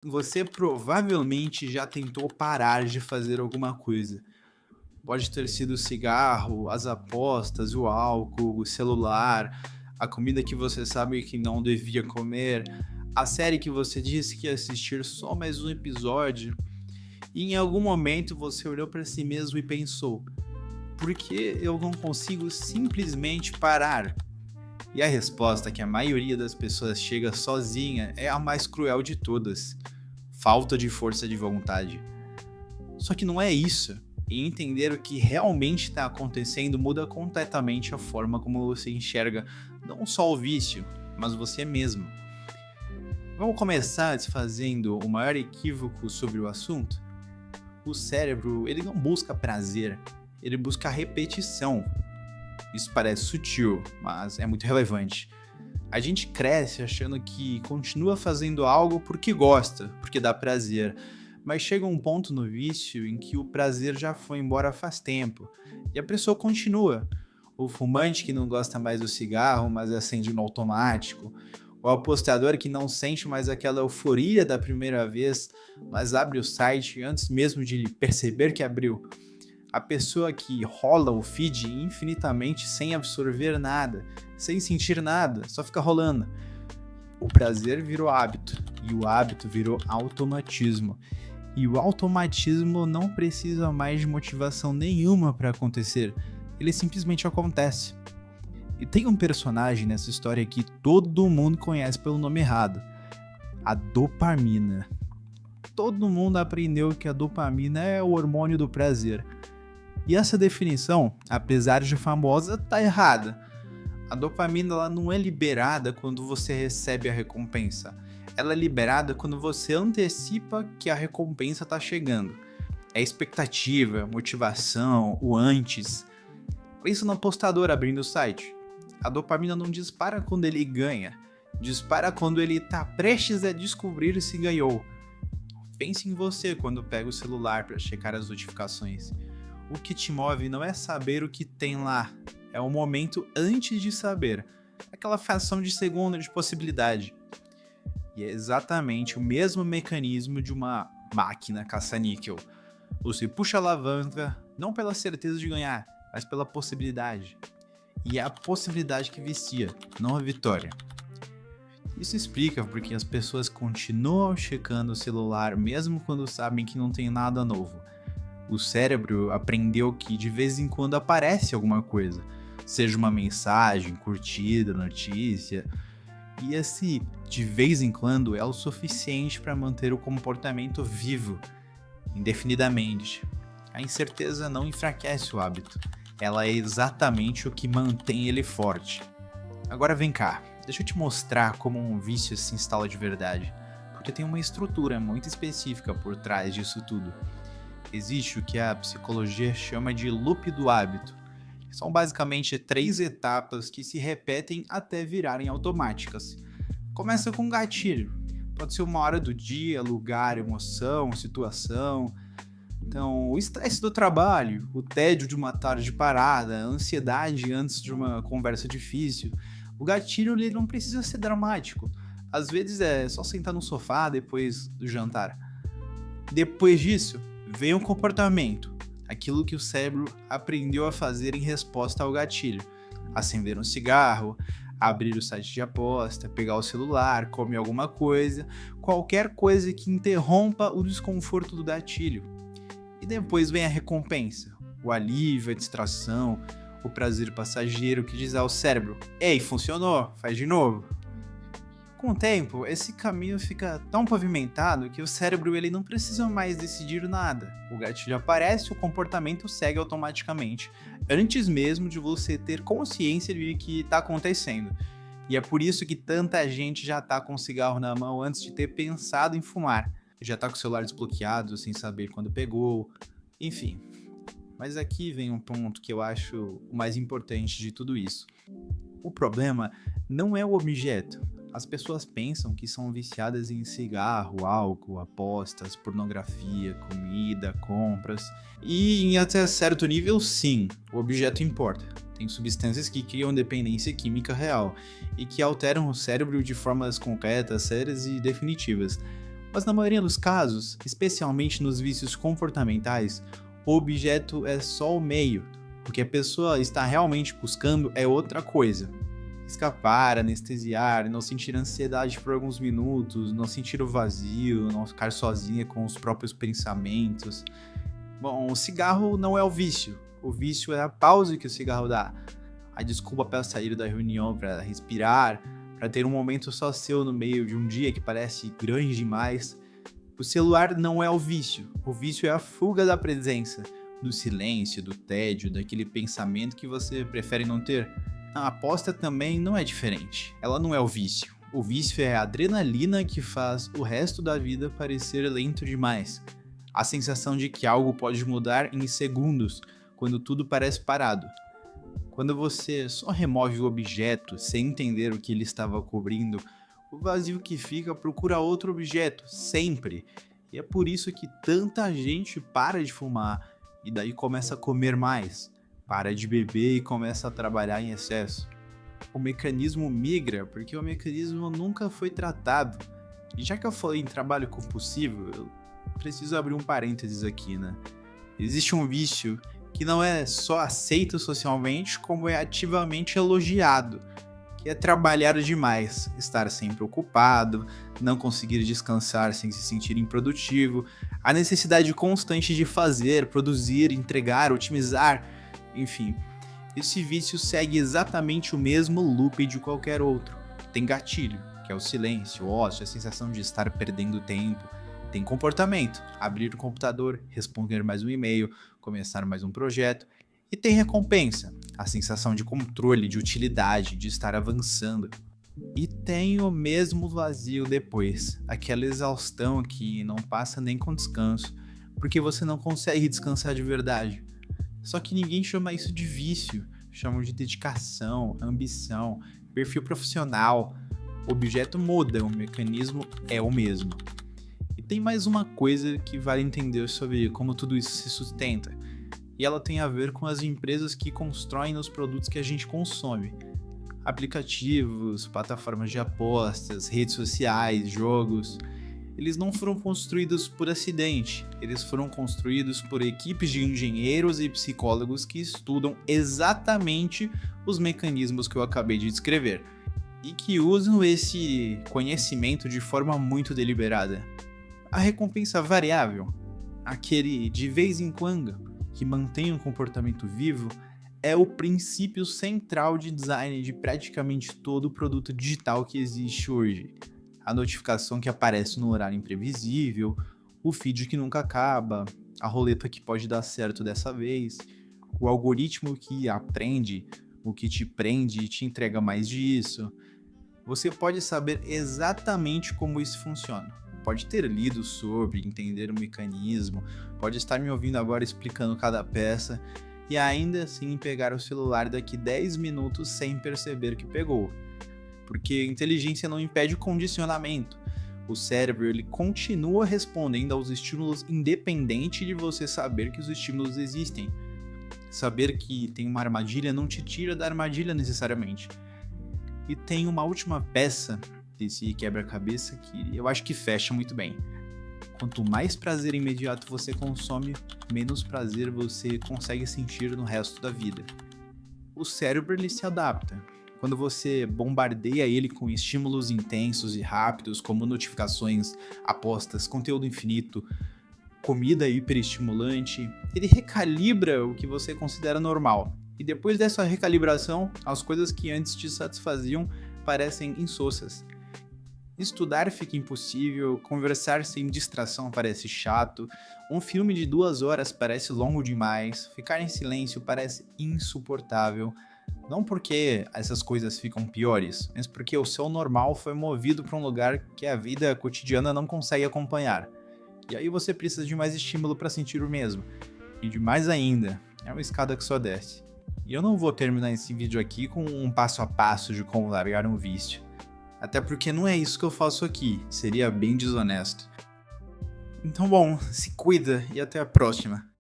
Você provavelmente já tentou parar de fazer alguma coisa. Pode ter sido o cigarro, as apostas, o álcool, o celular, a comida que você sabe que não devia comer, a série que você disse que ia assistir só mais um episódio. E em algum momento você olhou para si mesmo e pensou: por que eu não consigo simplesmente parar? E a resposta que a maioria das pessoas chega sozinha é a mais cruel de todas: falta de força de vontade. Só que não é isso. E entender o que realmente está acontecendo muda completamente a forma como você enxerga não só o vício, mas você mesmo. Vamos começar desfazendo o maior equívoco sobre o assunto? O cérebro, ele não busca prazer, ele busca repetição. Isso parece sutil, mas é muito relevante. A gente cresce achando que continua fazendo algo porque gosta, porque dá prazer. Mas chega um ponto no vício em que o prazer já foi embora faz tempo. E a pessoa continua. O fumante que não gosta mais do cigarro, mas acende no automático. O apostador que não sente mais aquela euforia da primeira vez, mas abre o site antes mesmo de perceber que abriu. A pessoa que rola o feed infinitamente sem absorver nada, sem sentir nada, só fica rolando. O prazer virou hábito e o hábito virou automatismo. E o automatismo não precisa mais de motivação nenhuma para acontecer, ele simplesmente acontece. E tem um personagem nessa história que todo mundo conhece pelo nome errado: a dopamina. Todo mundo aprendeu que a dopamina é o hormônio do prazer. E essa definição, apesar de famosa, tá errada. A dopamina ela não é liberada quando você recebe a recompensa. Ela é liberada quando você antecipa que a recompensa tá chegando. É expectativa, motivação, o antes. Pensa no apostador abrindo o site. A dopamina não dispara quando ele ganha, dispara quando ele tá prestes a descobrir se ganhou. Pense em você quando pega o celular para checar as notificações. O que te move não é saber o que tem lá, é o momento antes de saber, aquela fração de segundo de possibilidade. E é exatamente o mesmo mecanismo de uma máquina caça-níquel. Você puxa a alavanca não pela certeza de ganhar, mas pela possibilidade. E é a possibilidade que vicia, não a vitória. Isso explica porque as pessoas continuam checando o celular mesmo quando sabem que não tem nada novo. O cérebro aprendeu que de vez em quando aparece alguma coisa, seja uma mensagem, curtida, notícia, e esse de vez em quando é o suficiente para manter o comportamento vivo, indefinidamente. A incerteza não enfraquece o hábito, ela é exatamente o que mantém ele forte. Agora vem cá, deixa eu te mostrar como um vício se instala de verdade, porque tem uma estrutura muito específica por trás disso tudo. Existe o que a psicologia chama de loop do hábito, que são basicamente 3 etapas que se repetem até virarem automáticas. Começa com um gatilho, pode ser uma hora do dia, lugar, emoção, situação. Então, o estresse do trabalho, o tédio de uma tarde parada, a ansiedade antes de uma conversa difícil. O gatilho ele não precisa ser dramático, às vezes é só sentar no sofá depois do jantar. Depois disso, vem o comportamento, aquilo que o cérebro aprendeu a fazer em resposta ao gatilho. Acender um cigarro, abrir o site de aposta, pegar o celular, comer alguma coisa, qualquer coisa que interrompa o desconforto do gatilho. E depois vem a recompensa, o alívio, a distração, o prazer passageiro que diz ao cérebro: ei, funcionou, faz de novo. Com o tempo, esse caminho fica tão pavimentado que o cérebro ele não precisa mais decidir nada. O gatilho aparece, o comportamento segue automaticamente, antes mesmo de você ter consciência de que está acontecendo. E é por isso que tanta gente já está com o cigarro na mão antes de ter pensado em fumar. Já está com o celular desbloqueado, sem saber quando pegou, enfim. Mas aqui vem um ponto que eu acho o mais importante de tudo isso. O problema não é o objeto. As pessoas pensam que são viciadas em cigarro, álcool, apostas, pornografia, comida, compras. E em até certo nível, sim, o objeto importa. Tem substâncias que criam dependência química real e que alteram o cérebro de formas concretas, sérias e definitivas. Mas na maioria dos casos, especialmente nos vícios comportamentais, o objeto é só o meio. O que a pessoa está realmente buscando é outra coisa. Escapar, anestesiar, não sentir ansiedade por alguns minutos, não sentir o vazio, não ficar sozinha com os próprios pensamentos. Bom, o cigarro não é o vício. O vício é a pausa que o cigarro dá. A desculpa para sair da reunião, para respirar, para ter um momento só seu no meio de um dia que parece grande demais. O celular não é o vício. O vício é a fuga da presença, do silêncio, do tédio, daquele pensamento que você prefere não ter. A aposta também não é diferente. Ela não é o vício. O vício é a adrenalina que faz o resto da vida parecer lento demais. A sensação de que algo pode mudar em segundos, quando tudo parece parado. Quando você só remove o objeto sem entender o que ele estava cobrindo, o vazio que fica procura outro objeto, sempre. E é por isso que tanta gente para de fumar e daí começa a comer mais. Para de beber e começa a trabalhar em excesso. O mecanismo migra porque o mecanismo nunca foi tratado. E já que eu falei em trabalho compulsivo, eu preciso abrir um parênteses aqui, né? Existe um vício que não é só aceito socialmente, como é ativamente elogiado, que é trabalhar demais, estar sempre ocupado, não conseguir descansar sem se sentir improdutivo, a necessidade constante de fazer, produzir, entregar, otimizar. Enfim, esse vício segue exatamente o mesmo loop de qualquer outro. Tem gatilho, que é o silêncio, o ócio, a sensação de estar perdendo tempo. Tem comportamento, abrir o computador, responder mais um e-mail, começar mais um projeto. E tem recompensa, a sensação de controle, de utilidade, de estar avançando. E tem o mesmo vazio depois, aquela exaustão que não passa nem com descanso, porque você não consegue descansar de verdade. Só que ninguém chama isso de vício, chamam de dedicação, ambição, perfil profissional. O objeto muda, o mecanismo é o mesmo. E tem mais uma coisa que vale entender sobre como tudo isso se sustenta, e ela tem a ver com as empresas que constroem os produtos que a gente consome. Aplicativos, plataformas de apostas, redes sociais, jogos. Eles não foram construídos por acidente, eles foram construídos por equipes de engenheiros e psicólogos que estudam exatamente os mecanismos que eu acabei de descrever e que usam esse conhecimento de forma muito deliberada. A recompensa variável, aquele de vez em quando que mantém um comportamento vivo, é o princípio central de design de praticamente todo o produto digital que existe hoje. A notificação que aparece no horário imprevisível, o feed que nunca acaba, a roleta que pode dar certo dessa vez, o algoritmo que aprende, o que te prende e te entrega mais disso. Você pode saber exatamente como isso funciona. Pode ter lido sobre, entender o mecanismo, pode estar me ouvindo agora explicando cada peça e ainda assim pegar o celular daqui 10 minutos sem perceber que pegou. Porque inteligência não impede o condicionamento. O cérebro ele continua respondendo aos estímulos independente de você saber que os estímulos existem. Saber que tem uma armadilha não te tira da armadilha necessariamente. E tem uma última peça desse quebra-cabeça que eu acho que fecha muito bem. Quanto mais prazer imediato você consome, menos prazer você consegue sentir no resto da vida. O cérebro ele se adapta. Quando você bombardeia ele com estímulos intensos e rápidos, como notificações, apostas, conteúdo infinito, comida hiperestimulante, ele recalibra o que você considera normal. E depois dessa recalibração, as coisas que antes te satisfaziam parecem insossas. Estudar fica impossível, conversar sem distração parece chato, um filme de 2 horas parece longo demais, ficar em silêncio parece insuportável. Não porque essas coisas ficam piores, mas porque o seu normal foi movido para um lugar que a vida cotidiana não consegue acompanhar. E aí você precisa de mais estímulo para sentir o mesmo. E de mais ainda, é uma escada que só desce. E eu não vou terminar esse vídeo aqui com um passo a passo de como largar um vício. Até porque não é isso que eu faço aqui, seria bem desonesto. Então bom, se cuida e até a próxima.